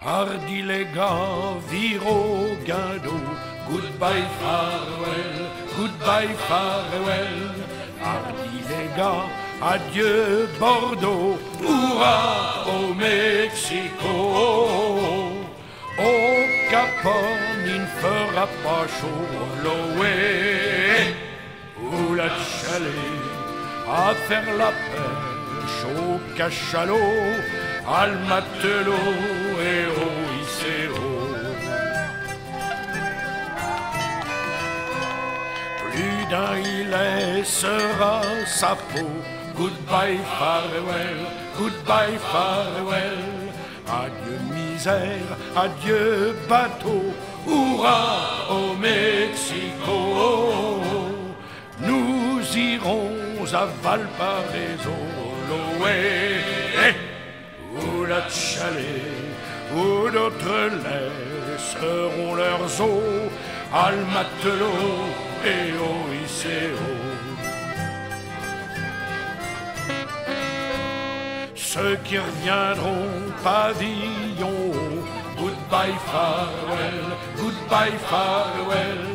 Hardy les gars, viro guindo, goodbye farewell, goodbye farewell. Hardy les gars, adieu Bordeaux, hurrah au Mexico. Au Cap Horn, il ne fera pas chaud, l'Oé ou la chalet, à faire la pêche au cachalot, al matelot et au ICO. Plus d'un il laissera sa peau, goodbye farewell, goodbye farewell. Adieu misère, adieu bateau, hurrah au Mexico. Nous irons à Valparaiso, l'Oé ou la Chalet, où d'autres laisseront leurs eaux, al matelot et au ICO. Ceux qui reviendront pavillon, goodbye farewell, goodbye farewell.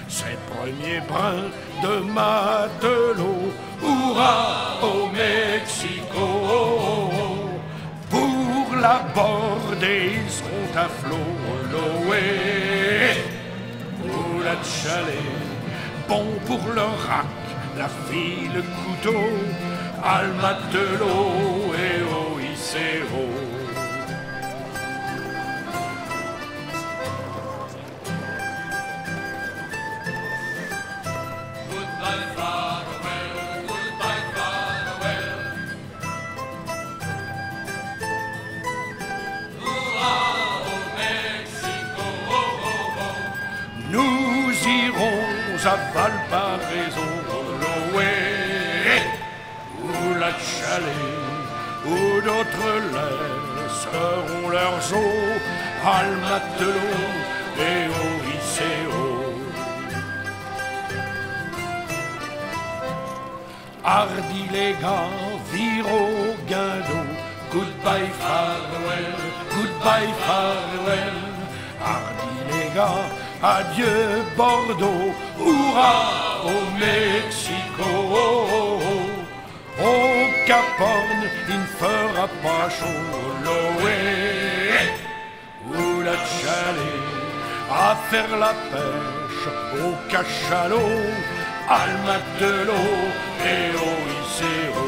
Ces premiers brins de matelot, hurrah au Mexico. Pour l'aborder, ils seront à flot, l'Oé ou la Chalet. Bon pour le rack, la fille, le couteau, al matelot et au ICO. Nous irons à Valparaiso, l'Oé ou la Chalet, où d'autres laisseront leurs eaux, al matelot et au ICO. Hardy les gars, viro guindo, goodbye farewell, goodbye farewell. Hardy les gars, adieu Bordeaux, hurrah au Mexico. Au Cap Horn, il ne fera pas chaud, l'Oé ou la Chalet, à faire la pêche au cachalot, al matelot et au ICO.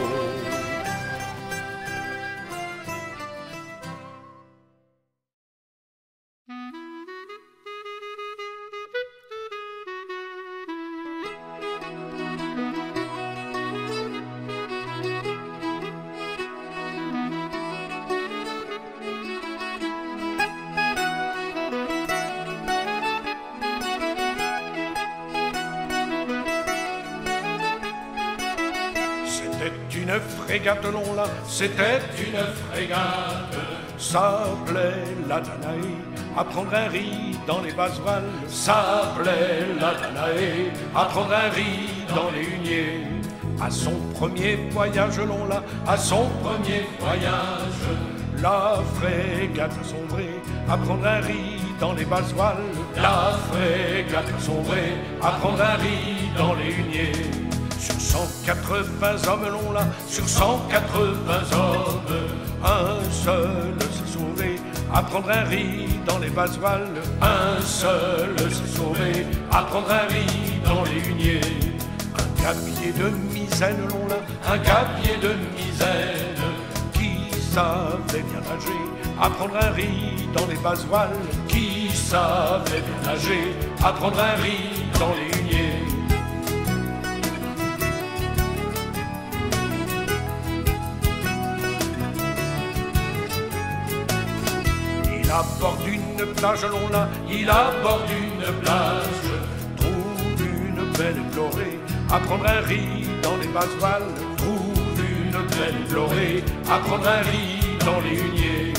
C'était une frégate long là, c'était une frégate. S'appelait la Danaé, à prendre un riz dans les basses voiles. S'appelait la Danaé, à prendre un riz dans les huniers. À son premier voyage long là, à son premier voyage, la frégate a sombré, à prendre un riz dans les basses voiles. La frégate a sombré, à prendre un riz dans les huniers. Sur 180 hommes longs là, sur 180 hommes, un seul s'est sauvé, à prendre un riz dans les basses voiles. Un seul s'est sauvé, à prendre un riz dans les huniers. Un gabier de misaine long là, un gabier de misaine, qui savait bien nager, à prendre un riz dans les basses voiles. Qui savait bien nager, à prendre un riz dans les huniers. Il aborde une plage long là, il aborde une plage, trouve une belle florée, à prendre un riz dans les basses voiles. Trouve une belle florée, à prendre un riz dans les huniers.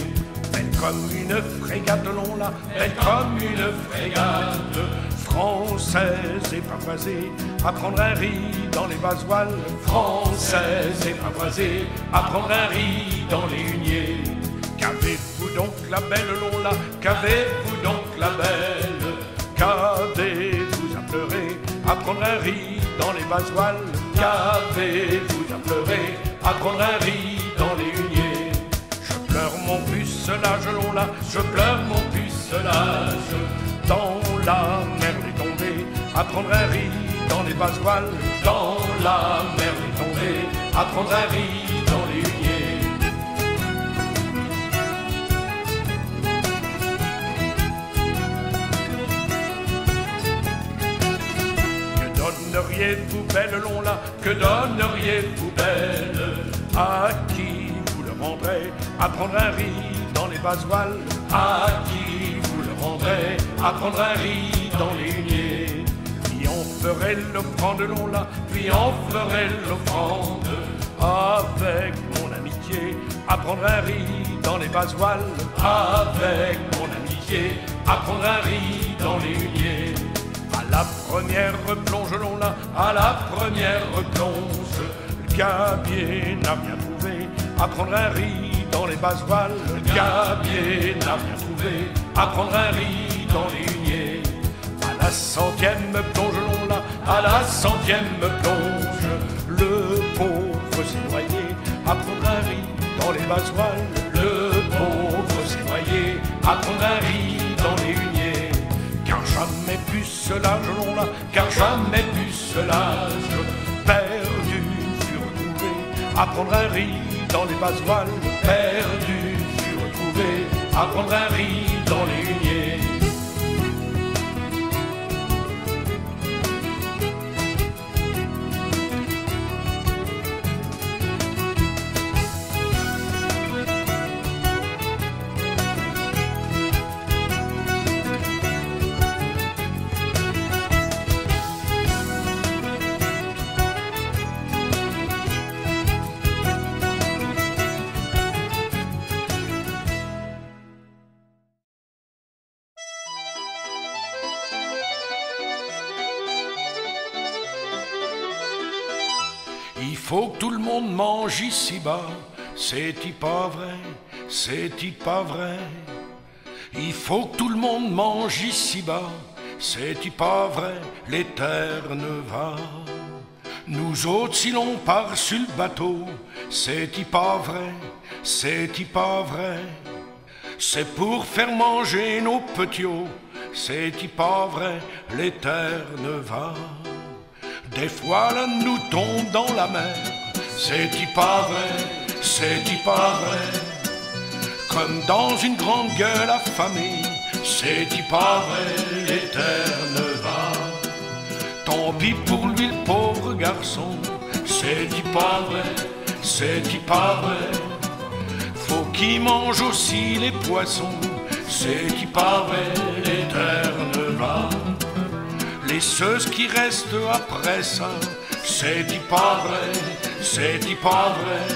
Belle comme une frégate long là, belle comme une frégate, française et pavoisée, à prendre un riz dans les basses voiles. Française et pavoisée, à prendre un riz dans les huniers. Qu'avez-vous donc la belle Lola? Qu'avez-vous donc la belle? Qu'avez-vous à pleurer, à prendre un riz dans les basoiles? Qu'avez-vous à pleurer, à prendre un riz dans les huniers? Je pleure mon pucelage Lola, je pleure mon pucelage. Dans la mer est tombée, à prendre un riz dans les basoiles. Dans la mer est tombée, à prendre un riz dans les huniers. Donneriez-vous belle Lola, que donneriez-vous belle? À qui vous le rendrez, à prendre un riz dans les basoiles? À qui vous le rendrez, à prendre un riz dans les huniers? Puis on ferait l'offrande Lola, puis on ferait l'offrande avec mon amitié, à prendre un riz dans les basoiles. Avec mon amitié, à prendre un riz dans les huniers. À la première plonge Lola, à la première plonge, le gabier n'a rien trouvé, à prendre un riz dans les basoiles. Le gabier n'a rien trouvé, à prendre un riz dans les huniers. À la centième plonge Lola, à la centième plonge, le pauvre s'est noyé, à prendre un riz dans les basoiles. Le pauvre s'est noyé, à prendre un riz dans les huniers. Car jamais pucelage Lola, car jamais pucelage, perdu fut retrouvé, à prendre un riz dans les basoiles. Perdu fut retrouvé, à prendre un riz dans les huniers. Il faut que tout le monde mange ici-bas, c'est-il pas vrai, c'est-il pas vrai? Il faut que tout le monde mange ici-bas, c'est-il pas vrai, les terres ne va. Nous autres, si l'on part sur le bateau, c'est-il pas vrai, c'est-il pas vrai? C'est pour faire manger nos petits, c'est-il pas vrai, les terres ne va. Des fois là nous tombe dans la mer, c'est-il pas vrai, c'est-il pas vrai? Comme dans une grande gueule affamée, c'est-il pas vrai, les terres ne va. Tant pis pour lui le pauvre garçon, c'est-il pas vrai, c'est-il pas vrai? Faut qu'il mange aussi les poissons, c'est-il pas vrai, les terres ne va. Les ceux qui restent après ça, c'est-il pas vrai, c'est-il pas vrai?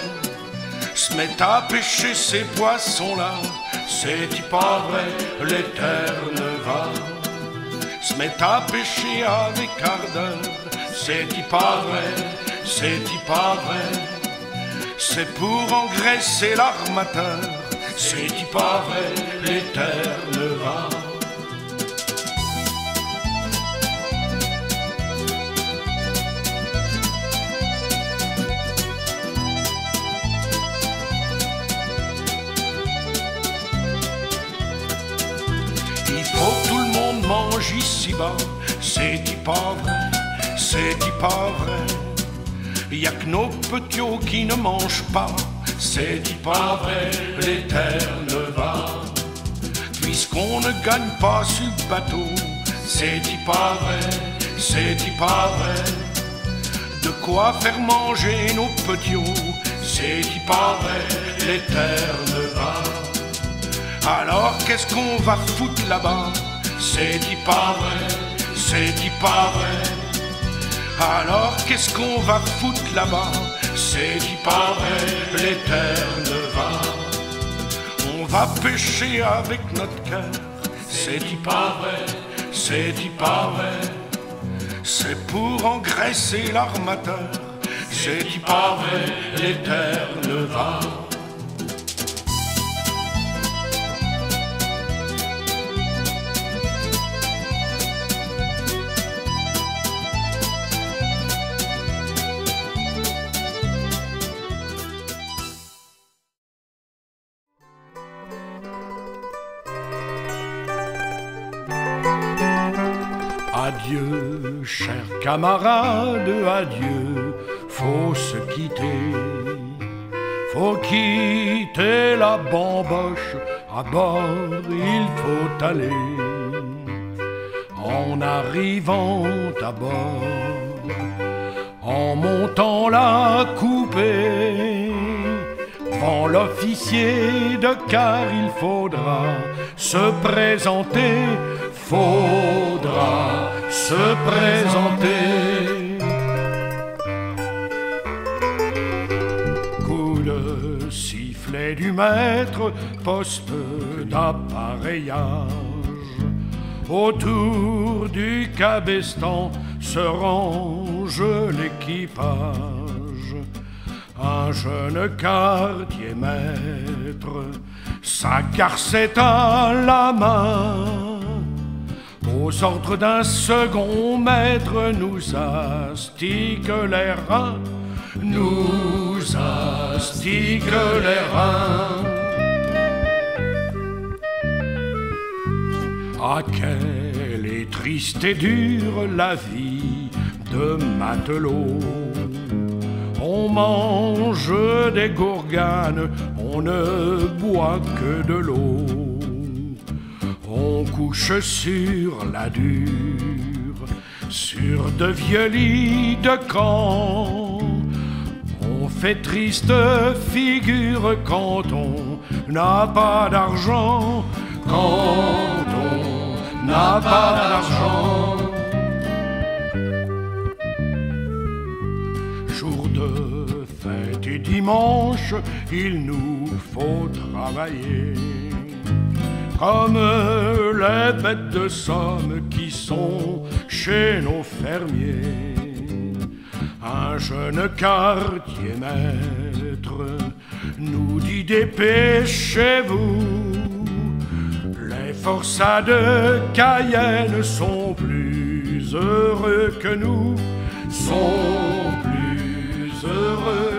Se mettent à pêcher ces poissons-là, c'est-il pas vrai, les terres ne va. Se mettent à pêcher avec ardeur, c'est-il pas vrai, c'est-il pas vrai? C'est pour engraisser l'armateur, c'est-il pas vrai, les terres ne va. Mange ici-bas, c'est-il pas vrai, c'est-il pas vrai? Y'a que nos petits qui ne mangent pas, c'est-il pas vrai, les terres ne va. Puisqu'on ne gagne pas sur le bateau, c'est-il pas vrai, c'est-il pas vrai? De quoi faire manger nos petits, c'est-il pas vrai, les terres ne va. Alors qu'est-ce qu'on va foutre là-bas? C'est-il pas vrai, c'est-il pas vrai? Alors qu'est-ce qu'on va foutre là-bas? C'est-il pas vrai, les terres ne va. On va pêcher avec notre cœur, c'est-il pas vrai, c'est-il pas vrai? C'est pour engraisser l'armateur, c'est-il pas vrai, les terres ne va. Adieu, chers camarades, adieu, faut se quitter. Faut quitter la bamboche, à bord il faut aller. En arrivant à bord, en montant la coupée, devant l'officier de quart il faudra se présenter, faudra se présenter. Coup de sifflet du maître, poste d'appareillage. Autour du cabestan se range l'équipage. Un jeune quartier maître, sa garcette à la main, aux ordres d'un second maître, nous astique les reins, nous astique les reins. Ah, quelle est triste et dure la vie de matelot. On mange des gourganes, on ne boit que de l'eau. On couche sur la dure, sur de vieux lits de camp. On fait triste figure quand on n'a pas d'argent, quand on n'a pas d'argent. Jour de fête et dimanche, il nous faut travailler comme les bêtes de somme qui sont chez nos fermiers. Un jeune quartier maître nous dit: dépêchez-vous, les forçats de Cayenne sont plus heureux que nous, sont plus heureux